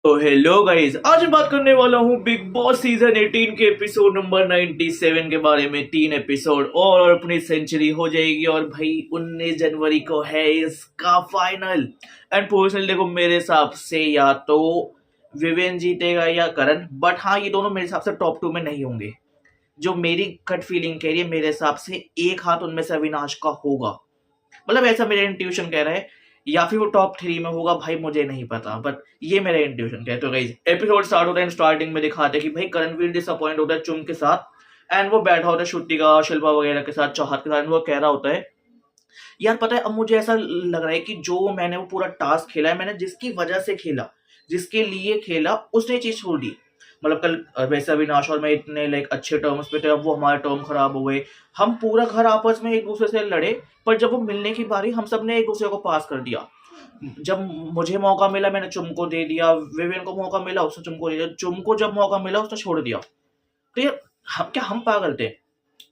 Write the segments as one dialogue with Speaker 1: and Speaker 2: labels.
Speaker 1: तो hello guys, आज मैं बात करने वाला हूँ बिग बॉस सीजन 18 के एपिसोड नंबर 97 के बारे में। 3 एपिसोड और अपनी सेंचुरी हो जाएगी और भाई 19 जनवरी को है इसका फाइनल। एंड पर्सनली देखो, मेरे हिसाब से या तो विवेन जीतेगा या करण, बट हाँ, ये दोनों मेरे हिसाब से टॉप 2 में नहीं होंगे। जो मेरी कट फीलिंग कह रही है, मेरे हिसाब से एक हाथ उनमें से अविनाश का होगा। मतलब ऐसा मेरा इंट्यूशन कह रहा है, या फिर वो टॉप 3 में होगा, भाई मुझे नहीं पता, बट ये मेरा इंट्यूशन कह। तो गाइस, एपिसोड स्टार्ट होता है। स्टार्टिंग में दिखाते हैं कि भाई करणवीर डिसअपॉइंट होता है चुम के साथ। एंड वो बैठा होता है श्रुतिका, शिल्पा वगैरह के साथ, चाहत के साथ। वो कह रहा होता है, यार पता है, अब मुझे ऐसा लग रहा है कि जो मैंने वो पूरा टास्क खेला है, मैंने जिसकी वजह से खेला, जिसके लिए खेला, उसने चीज छोड़ दी। मतलब कल वैसे अविनाश और मैं इतने लाइक अच्छे टर्म्स पे थे, अब वो हमारे टर्म खराब हो गए। हम पूरा घर आपस में एक दूसरे से लड़े, पर जब वो मिलने की बारी, हम सब ने एक दूसरे को पास कर दिया। जब मुझे मौका मिला, मैंने चुम को दे दिया। विवेन को मौका मिला, उसने चुम को दे दिया। चुम को जब मौका मिला, उसने छोड़ दिया। तो ये हम पागल थे।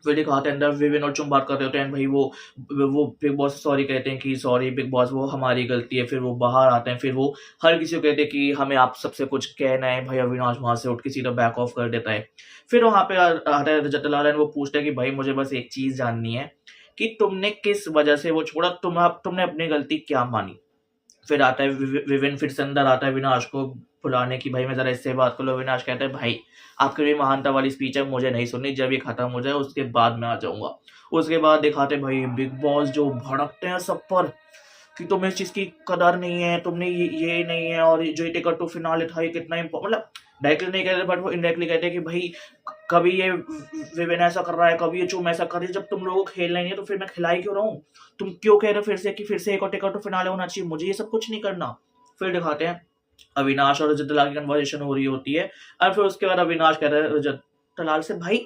Speaker 1: फिर दिखाते हैं अंदर विवेन और चुम बात कर रहे होते हैं। भाई वो बिग बॉस सॉरी कहते हैं कि सॉरी बिग बॉस, वो हमारी गलती है। फिर वो बाहर आते हैं, फिर वो हर किसी को कहते हैं कि हमें आप सबसे कुछ कहना है। भाई अविनाश वहां से उठ के सीधा बैक ऑफ कर देता है। फिर वहां पे आता है रजत लाल, वो पूछते हैं कि भाई मुझे बस एक चीज जाननी है कि तुमने किस वजह से वो छोड़ा, तुमने अपनी गलती क्या मानी। फिर आता है विवेन, फिर से अंदर आता है विनाश को बुलाने की, भाई मैं जरा इससे बात कर लो। विनाश कहता है, भाई आपकी भी महानता वाली स्पीच है, मुझे नहीं सुननी, जब ये खत्म हो जाए उसके बाद मैं आ जाऊंगा। उसके बाद दिखाते भाई बिग बॉस जो भड़कते हैं सब पर कि तुम्हें इस चीज की कदर नहीं है, तुमने ये नहीं है, और जो ये टिकट टू फिनाले था, ये कितना मतलब डायरेक्टली नहीं कहते, बट वो इनडायरेक्टली कहते हैं कि भाई कभी ये विवेन ऐसा कर रहा है, कभी ये चुम ऐसा कर रही है। जब तुम लोगों को खेलना ही नहीं है, तो फिर मैं खिलाई क्यों रहा हूँ? तुम क्यों कह रहे हो फिर से कि फिर से एक और टिकट टू फिनाले होना चाहिए? मुझे ये सब कुछ नहीं करना। फिर दिखाते हैं अविनाश और रजत दलाल की कन्वर्सेशन हो रही होती है। और फिर उसके बाद अविनाश कहता है रजत दलाल से, भाई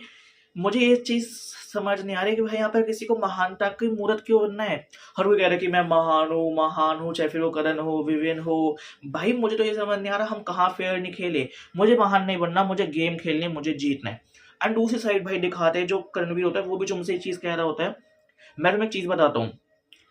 Speaker 1: मुझे ये चीज समझ नहीं आ रही कि भाई यहाँ पर किसी को महानता की मूर्त क्यों बनना है। हर कोई कह रहा है कि मैं महान हूँ, चाहे फिर वो करण हो, विवेन हो। भाई मुझे तो ये समझ नहीं आ रहा, हम कहाँ फेयर नहीं खेले। मुझे महान नहीं बनना, मुझे गेम खेलनी है, मुझे जीतना है। एंड दूसरी साइड भाई दिखाते हैं जो करणवीर होता है, वो भी तुमसे एक चीज कह रहा होता है। मैं तुम्हें एक चीज बताता हूँ,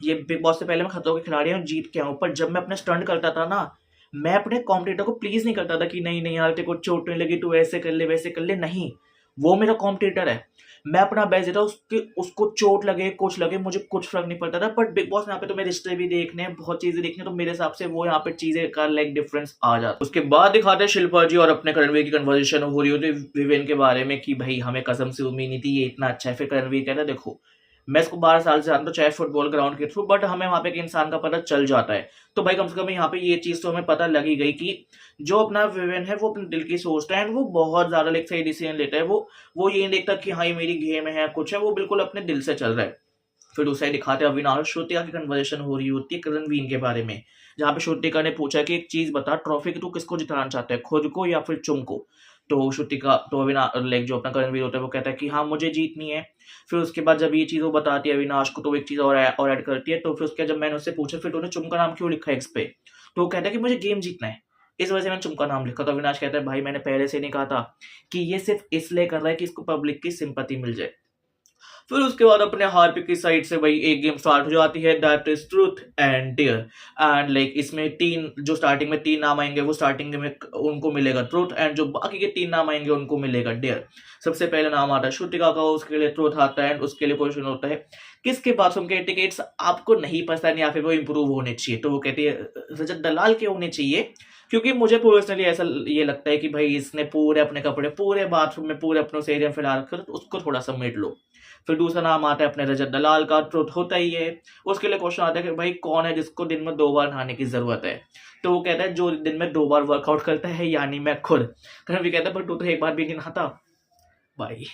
Speaker 1: ये बिग बॉस से पहले मैं खतरों के खिलाड़ी हूँ, जीत के आऊँ, पर जब मैं अपने स्टंट करता था ना, मैं अपने कॉम्पिटिटर को प्लीज नहीं करता था कि नहीं नहीं यार तेरे को चोट नहीं लगी, तू ऐसे कर ले वैसे कर ले। नहीं, वो मेरा कॉम्पिटिटर है, मैं अपना बेस्ट देता, उसके उसको चोट लगे कुछ लगे, मुझे कुछ फर्क नहीं पड़ता था। बट बिग बॉस यहाँ पे तुम्हें रिश्ते भी देखने हैं, बहुत चीजें देखनी है, तो मेरे हिसाब से वो यहाँ पे चीजें का लाइक डिफरेंस आ जाता है। उसके बाद दिखाते हैं शिल्पा जी और अपने करणवीर की कन्वर्सेशन हो रही होती है विवेन के बारे में कि भाई हमें कसम से उम्मीद नहीं थी, ये इतना अच्छा है। फिर करणवीर कहता है, देखो मैं इसको 12 साल से जानता हूँ, चाहे फुटबॉल ग्राउंड के थ्रू, बट हमें वहां पे एक इंसान का पता चल जाता है। तो भाई कम से कम यहाँ पे ये चीज तो हमें पता लगी गई कि जो अपना विवेन है, वो अपने दिल की सोचता है, एंड वो बहुत ज्यादा लाइक सही डिसीजन लेता है। वो ये नहीं देखता कि हाँ ये मेरी गेम है कुछ है, वो बिल्कुल अपने दिल से चल रहा है। फिर दूसरा दिखाते हैं अविनाश श्रुतिका की कन्वर्सेशन हो रही होती है करणवीर के बारे में, जहाँ पे श्रुतिका ने पूछा कि एक चीज बता, ट्रॉफी तू किसको जिताना चाहता है, खुद को या फिर चुम को? तो श्रुतिका तो अविनाश लाइक जो अपना करणवीर होता है, वो कहता है कि हाँ मुझे जीतनी है। फिर उसके बाद जब ये चीज वो बताती है अविनाश को, तो वो एक चीज और ऐड करती है। तो फिर उसके जब मैंने उससे पूछा, फिर तूने चुम का नाम क्यों लिखा है इस पे? तो वो कहता है कि मुझे गेम जीतना है, इस वजह से मैंने चुम का नाम लिखा। तो अविनाश कहता है, भाई मैंने पहले से नहीं कहा था कि ये सिर्फ इसलिए कर रहा है कि इसको पब्लिक की सिंपैथी मिल जाए। फिर उसके बाद अपने हार्पिक की साइड से भाई एक गेम स्टार्ट हो जाती है, that is truth and dare. And like इसमें तीन, जो स्टार्टिंग में 3 नाम आएंगे, वो स्टार्टिंग में उनको मिलेगा ट्रूथ, एंड जो बाकी के 3 नाम आएंगे उनको मिलेगा डेयर। सबसे पहले नाम आता है श्रुतिका का, उसके लिए ट्रूथ आता है, एंड उसके लिए क्वेश्चन होता है किसके बाथरूम के टिकट्स आपको नहीं पसंद या फिर वो इम्प्रूव होने चाहिए। तो वो कहती है रजत दलाल के होने चाहिए, क्योंकि मुझे पर्सनली ऐसा ये लगता है कि भाई इसने पूरे अपने कपड़े पूरे बाथरूम में पूरे अपनों से एरिया में फैला रखे, तो उसको थोड़ा समेट लो। फिर दूसरा नाम आता है अपने रजत दलाल का, ट्रुथ होता ही है। उसके लिए क्वेश्चन आता है कि भाई कौन है जिसको दिन में 2 बार नहाने की जरूरत है? तो वो कहता है जो दिन में 2 बार वर्कआउट करता है, यानी मैं खुद। करण भी कहता है पर तू तो एक बार भी नहीं नहाता भाई।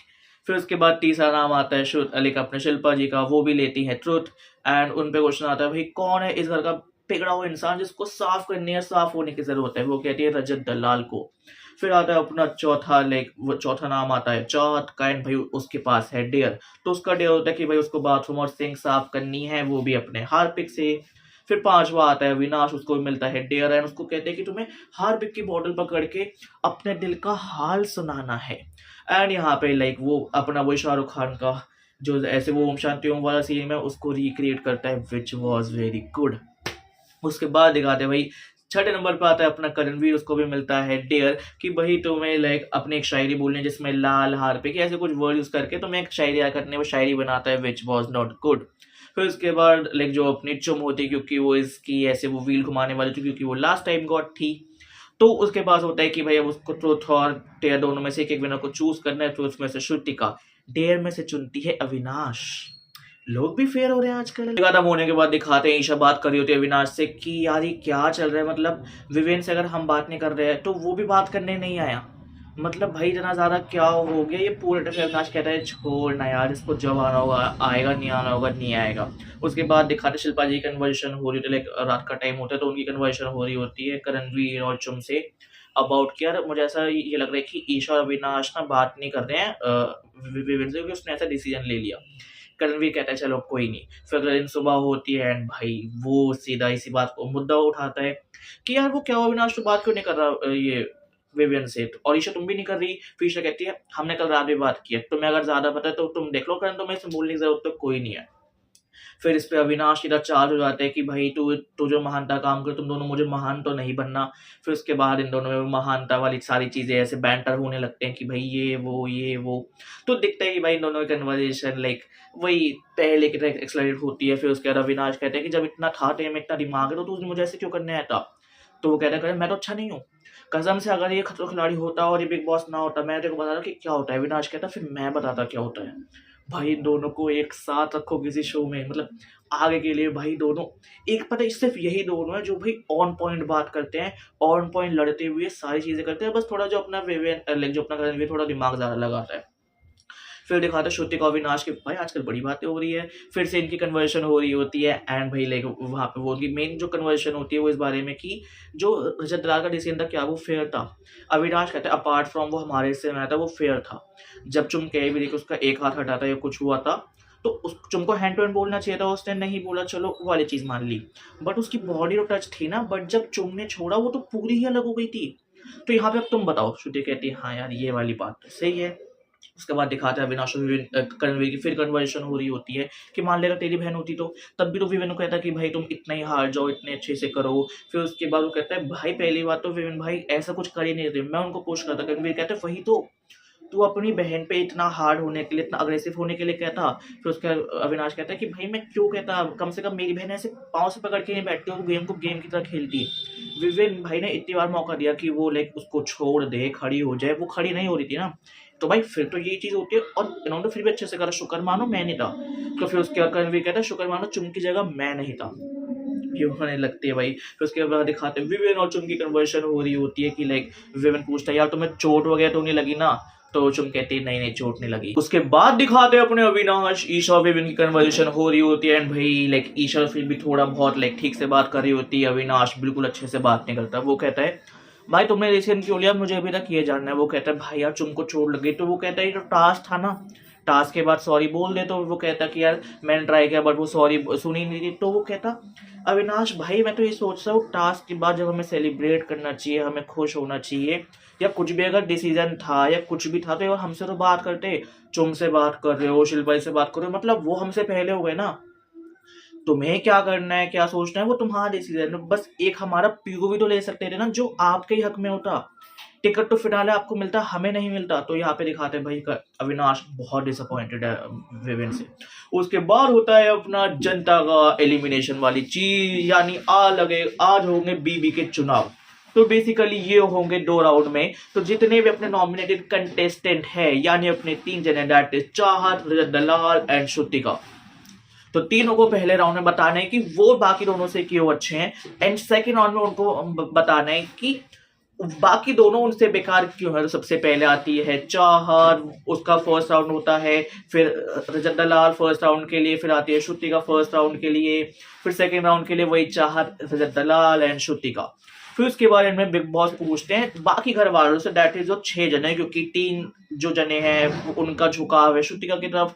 Speaker 1: फिर उसके बाद तीसरा नाम आता है शुद्ध अली का, अपने शिल्पा जी का, वो भी लेती है ट्रुथ। एंड उन पे क्वेश्चन आता है भाई कौन है इस घर का बिगड़ा हुआ इंसान जिसको साफ करनी है, साफ होने की जरूरत है? वो कहती है रजत दलाल को। फिर आता है अपना चौथा लाइक, वो चौथा नाम आता है चौथ का, एंड भाई उसके पास है डेयर। तो उसका डेयर होता है कि भाई उसको बाथरूम और सिंक साफ करनी है, वो भी अपने हार्पिक से। फिर पांचवा आता है विनाश, उसको मिलता है डेयर, एंड उसको कहते हैं कि तुम्हें हार्पिक की बोतल पकड़ के अपने दिल का हाल सुनाना है। एंड यहाँ पे लाइक वो अपना वही शाहरुख खान का जो ऐसे वो ओम शांति ओम वाला सीन में उसको रिक्रिएट करता है, विच वॉज वेरी गुड। उसके बाद दिखाते हैं भाई छठे नंबर पे आता है अपना करणवीर, उसको भी मिलता है डेयर कि भाई तुम्हें लाइक अपनी एक शायरी बोलनी है जिसमें लाल हार पे कि ऐसे कुछ वर्ड यूज करके तुम्हें एक शायरी याद करने, वो शायरी बनाता है विच वॉज नॉट गुड। फिर उसके बाद लाइक जो अपनी चुम होती है, क्योंकि वो इसकी ऐसे वो व्हील घुमाने वाली थी, क्योंकि वो लास्ट टाइम गॉड थी। तो उसके पास होता है कि भाई अब उसको ट्रुथ और डेयर दोनों में से एक एक विनर को चूज करना है। ट्रुथ में से श्रुतिका, डेयर में से चुनती है अविनाश। लोग भी फेयर हो रहे हैं आजकल। खत्म होने के बाद दिखाते हैं ईशा बात कर रही होती है अविनाश से कि यार ये क्या चल रहा है, मतलब विवेन से अगर हम बात नहीं कर रहे हैं तो वो भी बात करने नहीं आया। मतलब भाई इतना ज्यादा क्या हो गया ये पूरे टाइम। अविनाश कहता है छोड़ ना यार, इसको जब आना होगा आएगा, नहीं आना होगा नहीं आएगा। उसके बाद दिखाते शिल्पा जी की कन्वर्सेशन हो रही होती है, लाइक रात का टाइम होता है तो उनकी कन्वर्सेशन हो रही होती है करणवीर और चुम से अबाउट कि यार मुझे ऐसा ये लग रहा है कि ईशा और अविनाश ना बात नहीं कर रहे हैं विवेन से, क्योंकि उसने ऐसा डिसीजन ले लिया। करणवीर कहता है चलो कोई नहीं। फिर अगले दिन सुबह होती है एंड भाई वो सीधा इसी बात को मुद्दा उठाता है कि यार वो क्या हुआ अविनाश, तो बात क्यों नहीं कर रहा ये विवियन से, और ईशा तुम भी नहीं कर रही। फिर ईशा कहती है हमने कल रात भी बात की है, तुम्हें अगर ज्यादा पता है तो तुम देख लो, करण तुम्हें इसे बोलने की जरूरत तो कोई नहीं है। फिर इस पे अविनाश इधर चार्ज हो जाता है कि भाई तू तू जो महानता काम कर, तुम दोनों मुझे महान तो नहीं बनना। फिर उसके बाद इन दोनों में महानता वाली सारी चीजें ऐसे बैंटर होने लगते हैं कि भाई ये वो। तो दिखता है कि भाई इन दोनों की कन्वर्सेशन लाइक वही पहले की तरह एक्सलरेट होती है। फिर उसके बाद अविनाश कहते हैं कि जब इतना था तेरे में इतना दिमाग है तो तू मुझे ऐसे क्यों करने आया था। तो वो कहता है मैं तो अच्छा नहीं हूँ, कसम से अगर ये खतरों खिलाड़ी होता और ये बिग बॉस ना होता मैं तेरे को बताता कि क्या होता है। अविनाश कहता फिर मैं बताता क्या होता है। भाई इन दोनों को एक साथ रखो किसी शो में, मतलब आगे के लिए भाई दोनों एक, पता है सिर्फ यही दोनों है जो भाई ऑन पॉइंट बात करते हैं, ऑन पॉइंट लड़ते हुए सारी चीजें करते हैं। बस थोड़ा जो अपना विवेन जो अपना रणवीर थोड़ा दिमाग ज्यादा लगाता है। फिर दिखाता है श्रुति को अविनाश के भाई आजकल बड़ी बातें हो रही है। फिर से इनकी कन्वर्सेशन हो रही होती है एंड भाई लाइक वहाँ पे वो उनकी मेन जो कन्वर्सेशन होती है वो इस बारे में कि जो रजत दलाल का डिसीजन था क्या वो फेयर था। अविनाश कहते हैं अपार्ट फ्रॉम वो हमारे से में था वो फेयर था। जब चुम कह भी रही कि उसका एक हाथ हटा था या कुछ हुआ था तो उस चुम को हैंड टू हैंड बोलना चाहिए था, उसने नहीं बोला, चलो वो वाली चीज मान ली। बट उसकी बॉडी तो टच थी ना, बट जब चुम ने छोड़ा वो तो पूरी ही अलग हो गई थी। तो यहाँ पे अब तुम बताओ। श्रुति कहती है हाँ यार ये वाली बात तो सही है। उसके बाद दिखाता है अविनाश और करणवीर की फिर कन्वर्सेशन हो रही होती है कि मान लेगा तेरी बहन होती तो तब भी तो विवेन को कहता है कि भाई तुम इतना ही हार जाओ, इतने अच्छे से करो। फिर उसके बाद वो कहता है भाई पहली बात तो विवेन भाई ऐसा कुछ कर ही नहीं रहे, मैं उनको पुश करता। करणवीर कहता है वही तो, तू अपनी बहन पे इतना हार्ड होने के लिए, इतना अग्रेसिव होने के लिए कहता। फिर उसका अविनाश कहता है कि भाई मैं क्यों कहता, कम से कम मेरी बहन ऐसे पाँव से पकड़ के नहीं बैठती और गेम को गेम की तरह खेलती है। विवेन भाई ने इतनी बार मौका दिया कि वो लाइक उसको छोड़ दे, खड़ी हो जाए, वो खड़ी नहीं हो रही थी ना। तो भाई फिर तो ये चीज होती है और इन्होंने तो फिर भी अच्छे से करा, शुक्र मानो मैं नहीं था। तो फिर उसके बाद भी कहता है शुक्र मानो चुम की जगह मैं नहीं था, ये होने लगती है भाई। फिर उसके बाद दिखाते हैं विवेन और चुम की कन्वर्सेशन हो रही होती है कि लाइक विवेन पूछता है यार तुम्हें चोट वगैरह तो नहीं लगी ना, तो चुम कहती है नहीं चोट नहीं लगी। उसके बाद दिखाते हैं अपने अविनाश ईशा और विवेन की कन्वर्सेशन हो रही होती है एंड भाई लाइक ईशा फिर भी थोड़ा बहुत लाइक ठीक से बात कर रही होती है, अविनाश बिल्कुल अच्छे से बात नहीं करता। वो कहता है भाई तुमने डिसीजन क्यों लिया, मुझे अभी तक ये जानना है। वो कहता है भाई यार चुम को चोट लग गई। तो वो कहता है ये तो टास्क था ना, टास्क के बाद सॉरी बोल दे। तो वो कहता कि यार मैंने ट्राई किया बट वो सॉरी सुनी नहीं थी। तो वो कहता अविनाश भाई मैं तो ये सोच रहा हूँ टास्क के बाद जब हमें सेलिब्रेट करना चाहिए, हमें खुश होना चाहिए, या कुछ भी अगर डिसीजन था या कुछ भी था तो यार हमसे तो बात करते। चुम से बात कर रहे हो, शिल्पा से बात कर रहे हो, मतलब वो हमसे पहले हो गए ना। तुम्हें क्या करना है क्या सोचना है वो तुम्हारा डिसीजन है, बस एक हमारा पीओवी तो ले सकते थे ना जो आपके ही हक में होता। टिकट तो फिनाले आपको मिलता, हमें नहीं मिलता। तो यहाँ पे दिखाते हैं भाई अविनाश बहुत डिसअपॉइंटेड है विवेन से। उसके बाद होता है अपना जनता का एलिमिनेशन वाली चीज, यानी आज होंगे बीबी के चुनाव। तो बेसिकली ये होंगे 2 राउंड में। तो जितने भी अपने नॉमिनेटेड कंटेस्टेंट है यानी अपने 3 जने दैट इज चाहत, रजत दलाल एंड श्रुतिका, तो तीनों को पहले राउंड में बताना है कि वो बाकी दोनों से क्यों अच्छे हैं एंड सेकंड राउंड में उनको बताना है कि बाकी दोनों उनसे बेकार क्यों है। तो सबसे पहले आती है चाहत, उसका फर्स्ट राउंड होता है। फिर रजत दलाल फर्स्ट राउंड के लिए, फिर आती है श्रुतिका फर्स्ट राउंड के लिए, फिर सेकंड राउंड के लिए वही चाहत, रजत दलाल एंड श्रुतिका। फिर उसके बारे में बिग बॉस पूछते हैं बाकी घर वालों से, दैट इज जो 6 जने, क्योंकि 3 जो जने हैं उनका झुकाव है श्रुतिका की तरफ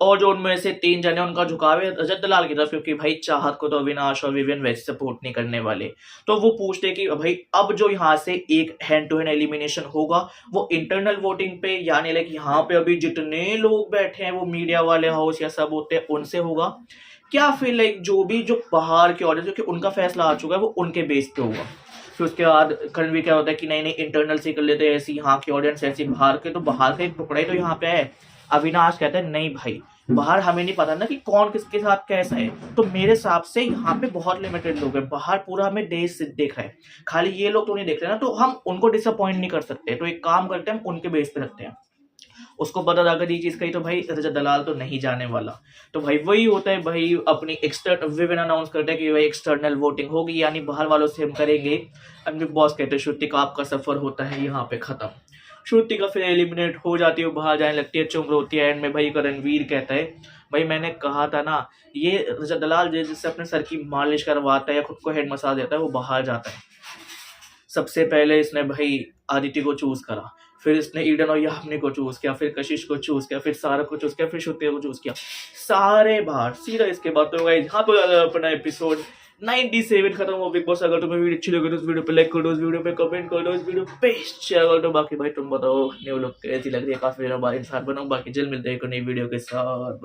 Speaker 1: और जो उनमें से 3 जने उनका झुकाव है रजत दलाल की तरफ, क्योंकि भाई चाहत को तो अविनाश और विवियन वैसे सपोर्ट नहीं करने वाले। तो वो पूछते कि भाई अब जो यहाँ से एक हैंड टू हैंड एलिमिनेशन होगा वो इंटरनल वोटिंग पे, यानी लाइक यहाँ पे अभी जितने लोग बैठे हैं वो मीडिया वाले हाउस या सब होते हैं उनसे होगा, क्या फिर लाइक जो भी जो बाहर के ऑडियंस, क्योंकि उनका फैसला आ चुका है, वो उनके बेस पे होगा। फिर उसके बाद रणवीर क्या होता है कि नहीं नहीं इंटरनल से कर लेते हैं, ऐसी यहाँ की ऑडियंस ऐसी, बाहर के तो बाहर का एक टुकड़ा ही तो यहाँ पे है। अविनाश कहता है नहीं भाई, बाहर हमें नहीं पता ना कि कौन किसके साथ कैसा है, तो मेरे हिसाब से यहाँ पे बहुत लिमिटेड लोग हैं, बाहर पूरा हमें देश से देख रहा है, खाली ये लोग तो नहीं देख रहे ना, तो हम उनको डिसअपॉइंट नहीं कर सकते, तो एक काम करते हैं हम उनके बेस पे रखते हैं। उसको पता था अगर ये चीज कही तो भाई रजत दलाल तो नहीं जाने वाला, तो भाई वही होता है भाई, अपनी एक्सटर्नल विवेन अनाउंस करते हैं कि भाई एक्सटर्नल वोटिंग होगी, यानी बाहर वालों से हम करेंगे। एंड बिग बॉस कहते हैं श्रुतिका आपका सफर होता है यहाँ पे खत्म। श्रुतिका फिर एलिमिनेट हो जाती है, बाहर जाने लगती है, चुप होती है। एंड में भाई रणवीर कहता है भाई मैंने कहा था ना, ये रजत दलाल जिससे अपने सर की मालिश करवाता है या खुद को हेड मसाज देता है वो बाहर जाता है। सबसे पहले इसने भाई आदित्य को चूज करा, फिर इसने ईडन और यामिनी को चूज किया, फिर कशिश को चूज किया, फिर सारा को चूज किया, फिर श्रुति को चूज किया, सारे बाहर सीधा। इसके बाद तो गाइस यहाँ पे अपना एपिसोड 97 खत्म हो बिग बॉस। अगर तुम्हें वीडियो अच्छी लगे तो उस वीडियो पे लाइक कर दो, उस वीडियो पे कमेंट कर दो, उस वीडियो पे शेयर कर दो। बाकी भाई तुम बताओ न्यू लुक कैसी लग रही है, काफी दिनों बाद इंसान बनाओ। बाकी जल्द मिलते हैं एक नई वीडियो के साथ।